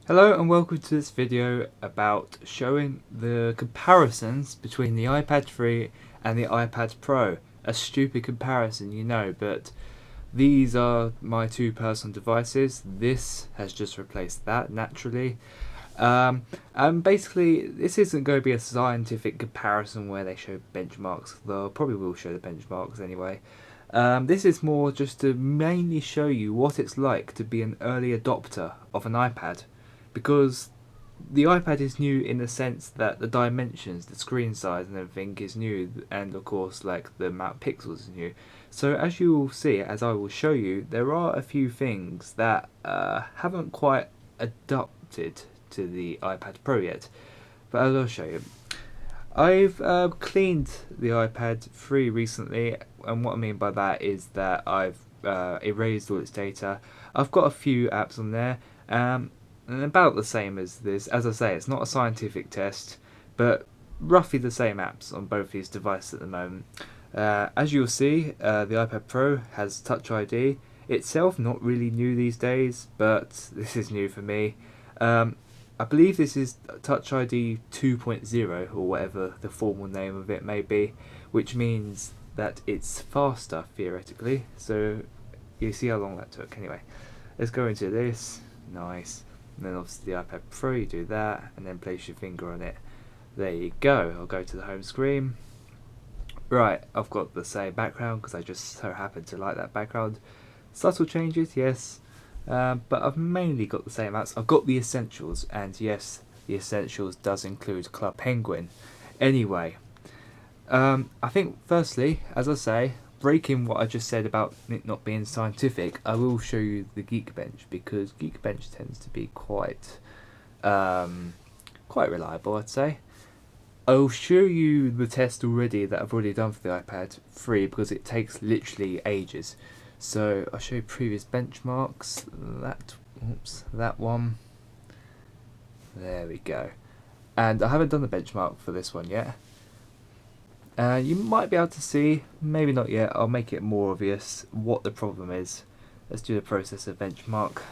Hello and welcome to this video about showing the comparisons between the iPad 3 and the iPad Pro. A stupid comparison, you know, but these are my two personal devices. This has just replaced that naturally. And basically, this isn't going to be a scientific comparison where they show benchmarks, though I probably will show the benchmarks anyway. This is more just to mainly show you what it's like to be an early adopter of an iPad, because the iPad is new in the sense that the dimensions, the screen size and everything is new, and of course like the amount of pixels is new. So as you will see, as I will show you, there are a few things that haven't quite adapted to the iPad Pro yet, but I'll show you. I've cleaned the iPad 3 recently, and what I mean by that is that I've erased all its data. I've got a few apps on there, and about the same as this. As I say, it's not a scientific test, but roughly the same apps on both these devices at the moment. As you'll see, the iPad Pro has Touch ID. Itself not really new these days, but this is new for me. I believe this is Touch ID 2.0 or whatever the formal name of it may be, which means that it's faster theoretically. So you see how long that took. Anyway, let's go into this. Nice. And then obviously the iPad Pro, you do that and then place your finger on it. There you go. I'll go to the home screen. Right, I've got the same background because I just so happen to like that background. Subtle changes, yes. But I've mainly got the same apps. I've got the essentials, and yes, the essentials does include Club Penguin. Anyway, I think firstly, as I say, breaking what I just said about it not being scientific, I will show you the Geek Bench, because Geek Bench tends to be quite reliable, I'd say. I'll show you the test already that I've already done for the iPad 3 because it takes literally ages. So I'll show you previous benchmarks. That one. There we go. And I haven't done the benchmark for this one yet. You might be able to see, maybe not yet, I'll make it more obvious what the problem is. Let's do the processor benchmark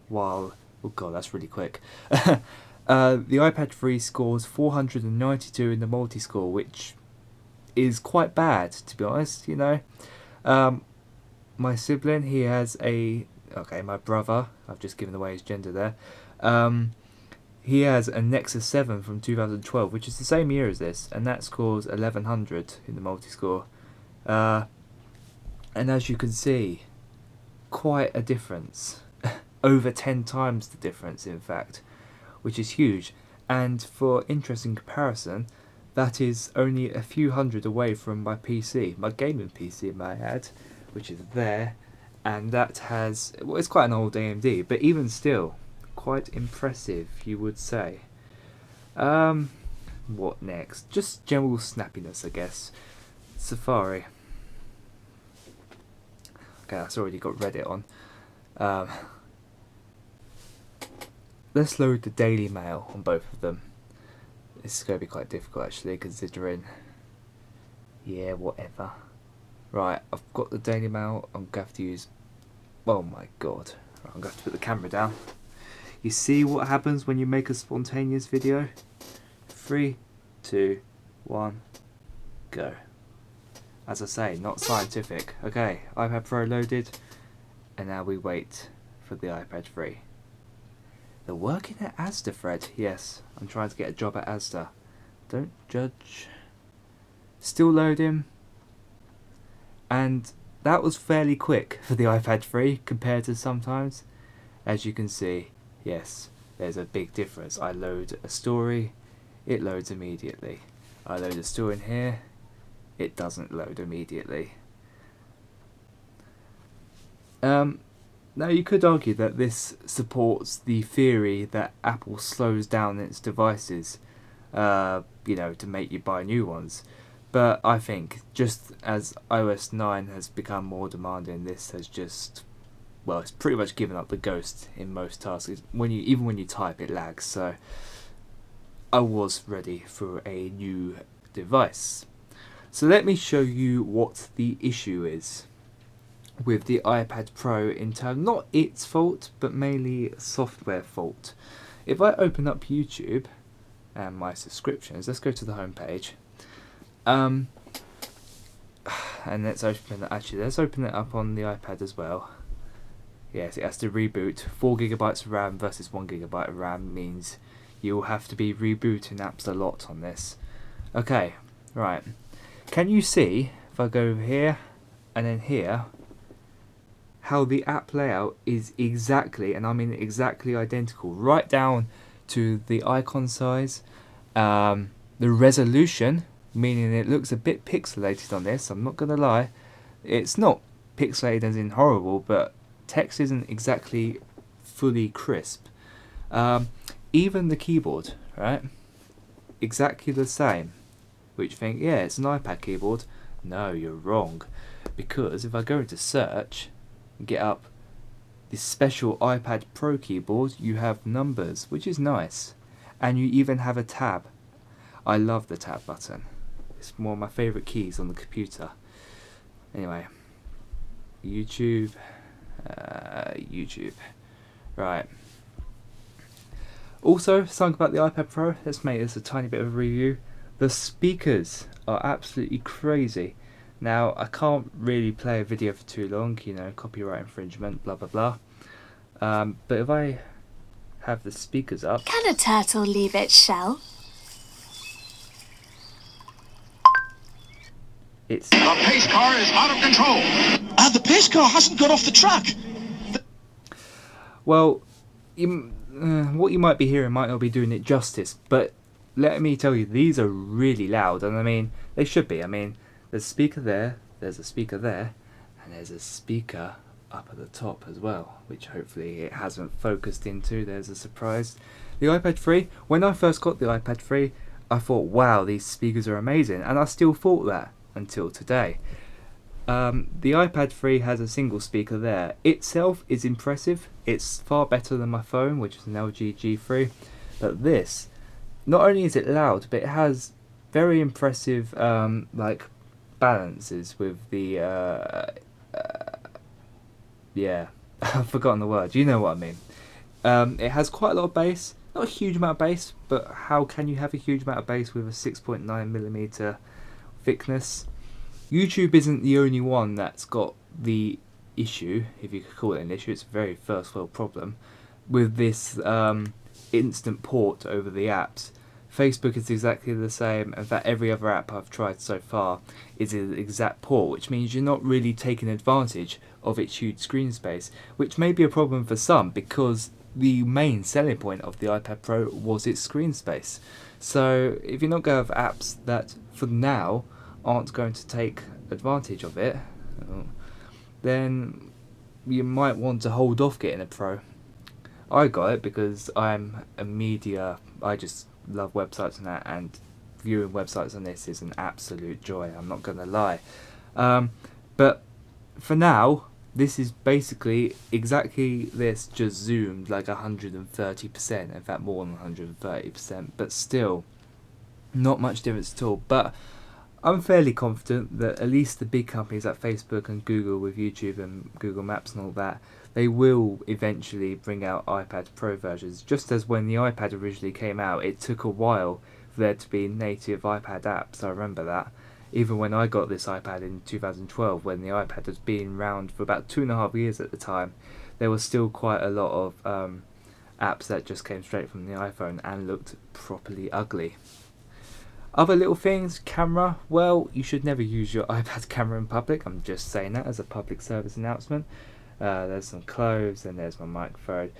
while... Oh god, that's really quick. The iPad 3 scores 492 in the multi-score, which is quite bad, to be honest, you know. My sibling, he has my brother, I've just given away his gender there. He has a Nexus 7 from 2012, which is the same year as this, and that scores 1100 in the multi-score. And as you can see, quite a difference. Over 10 times the difference, in fact, which is huge. And for interesting comparison, that is only a few hundred away from my PC, my gaming PC, may I add, which is there, and that has, well, it's quite an old AMD, but even still, quite impressive, you would say. What next? Just general snappiness, I guess. Safari. Okay, that's already got Reddit on. Let's load the Daily Mail on both of them. This is going to be quite difficult actually, considering... Yeah, whatever. Right, I've got the Daily Mail. I'm going to have to use... Oh my god. Right, I'm going to have to put the camera down. You see what happens when you make a spontaneous video? 3, 2, 1, go. As I say, not scientific. Okay, iPad Pro loaded. And now we wait for the iPad 3. They're working at Asda, Fred. Yes, I'm trying to get a job at Asda. Don't judge. Still loading. And that was fairly quick for the iPad 3 compared to sometimes. As you can see, yes, there's a big difference. I load a story, it loads immediately. I load a story in here, it doesn't load immediately. Now you could argue that this supports the theory that Apple slows down its devices, to make you buy new ones. But I think just as iOS 9 has become more demanding, this has just, well, it's pretty much given up the ghost in most tasks. Even when you type, it lags. So I was ready for a new device. So let me show you what the issue is. with the iPad Pro in terms, not its fault, but mainly software fault. If I open up YouTube and my subscriptions, let's go to the home page. And let's open it up on the iPad as well. Yes, it has to reboot. 4 gigabytes of RAM versus 1 gigabyte of RAM means you'll have to be rebooting apps a lot on this. Okay, right. Can you see, if I go over here and then here, how the app layout is exactly, and I mean exactly identical, right down to the icon size, the resolution, meaning it looks a bit pixelated on this, I'm not going to lie. It's not pixelated as in horrible, but text isn't exactly fully crisp. Even the keyboard, right? Exactly the same. Which you think, yeah, it's an iPad keyboard. No, you're wrong. Because if I go into search and get up this special iPad Pro keyboard, you have numbers, which is nice. And you even have a tab. I love the tab button. It's one of my favourite keys on the computer. Anyway, YouTube. Right. Also, something about the iPad Pro. Let's make this a tiny bit of a review. The speakers are absolutely crazy. Now, I can't really play a video for too long, you know, copyright infringement, blah blah blah. But if I have the speakers up... Can a turtle leave its shell? It's... The pace car is out of control! The pace car hasn't got off the track! Well, what you might be hearing might not be doing it justice, but let me tell you, these are really loud, and I mean, they should be. I mean, there's a speaker there, there's a speaker there, and there's a speaker up at the top as well, which hopefully it hasn't focused into. There's a surprise. The iPad 3, when I first got the iPad 3, I thought, wow, these speakers are amazing, and I still thought that until today. The iPad 3 has a single speaker there. Itself is impressive. It's far better than my phone, which is an LG G3. But this, not only is it loud, but it has very impressive like balances with the yeah, I've forgotten the word. You know what I mean. It has quite a lot of bass. Not a huge amount of bass, but how can you have a huge amount of bass with a 6.9mm thickness? YouTube isn't the only one that's got the issue, if you could call it an issue. It's a very first world problem with this instant port over the apps. Facebook is exactly the same. In fact, every other app I've tried so far is an exact port, which means you're not really taking advantage of its huge screen space, which may be a problem for some because the main selling point of the iPad Pro was its screen space. So if you're not going to have apps that, for now, aren't going to take advantage of it, then you might want to hold off getting a Pro. I got it because I'm a media, I just love websites and that, and viewing websites on this is an absolute joy, I'm not going to lie. But for now, this is basically exactly this, just zoomed like 130%, in fact more than 130%, but still not much difference at all. But I'm fairly confident that at least the big companies like Facebook and Google with YouTube and Google Maps and all that, they will eventually bring out iPad Pro versions. Just as when the iPad originally came out, it took a while for there to be native iPad apps. I remember that. Even when I got this iPad in 2012, when the iPad was being around for about 2.5 years at the time, there was still quite a lot of apps that just came straight from the iPhone and looked properly ugly. Other little things, camera, well, you should never use your iPad camera in public. I'm just saying that as a public service announcement. There's some clothes and there's my microphone.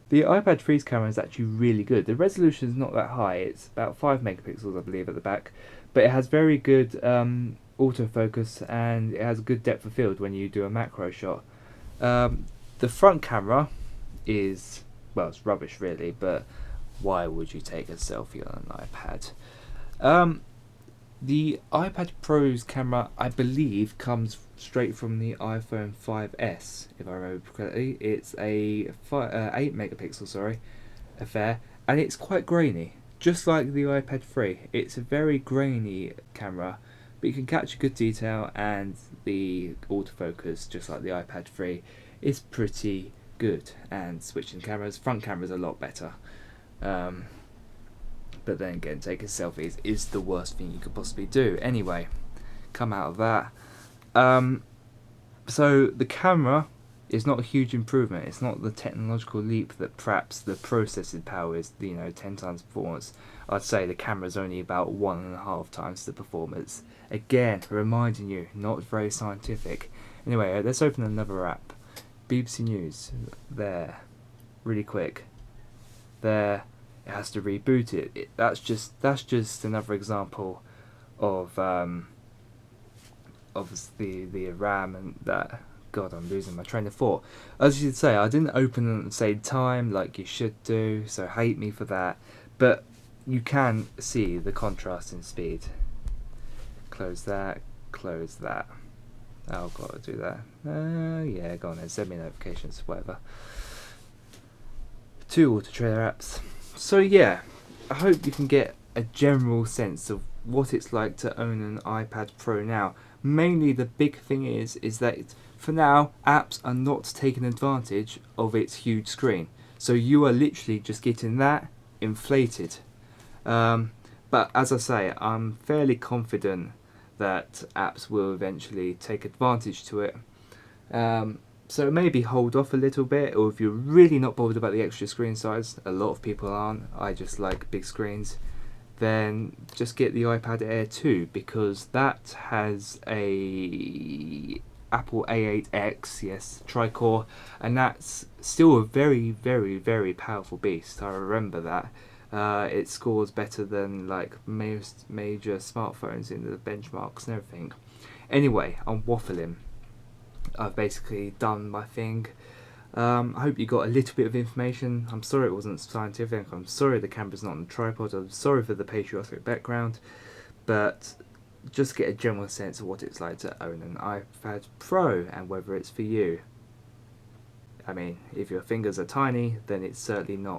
The iPad 3's camera is actually really good. The resolution is not that high. It's about 5 megapixels, I believe, at the back. But it has very good autofocus and it has good depth of field when you do a macro shot. The front camera is, well, it's rubbish really, but why would you take a selfie on an iPad? The iPad Pro's camera, I believe, comes straight from the iPhone 5S, if I remember correctly. It's a 8 megapixel affair, and it's quite grainy, just like the iPad 3. It's a very grainy camera, but you can capture good detail, and the autofocus, just like the iPad 3, is pretty good. And switching cameras, front camera's a lot better. But then again, taking selfies is the worst thing you could possibly do. Anyway, come out of that. So the camera is not a huge improvement. It's not the technological leap that perhaps the processing power is, 10 times performance. I'd say the camera's only about 1.5 times the performance. Again, reminding you, not very scientific. Anyway, let's open another app. BBC News. There. Really quick. There. It has to reboot it. That's just another example of the RAM and that. God, I'm losing my train of thought. As you should say, I didn't open at the same time like you should do, so hate me for that. But you can see the contrast in speed. Close that, close that. Oh, I've got to do that. Yeah, go on then, send me notifications, whatever. 2 Auto Trader apps. So yeah, I hope you can get a general sense of what it's like to own an iPad Pro now. Mainly the big thing is that for now, apps are not taking advantage of its huge screen. So you are literally just getting that inflated. But as I say, I'm fairly confident that apps will eventually take advantage to it. So maybe hold off a little bit, or if you're really not bothered about the extra screen size, a lot of people aren't, I just like big screens, then just get the iPad Air 2, because that has a Apple A8X, yes, tri-core, and that's still a very, very, very powerful beast. I remember that. It scores better than like most major smartphones in the benchmarks and everything. Anyway, I'm waffling. I've basically done my thing. I hope you got a little bit of information. I'm sorry it wasn't scientific. I'm sorry the camera's not on the tripod. I'm sorry for the patriotic background. But just get a general sense of what it's like to own an iPad Pro and whether it's for you. I mean, if your fingers are tiny, then it's certainly not.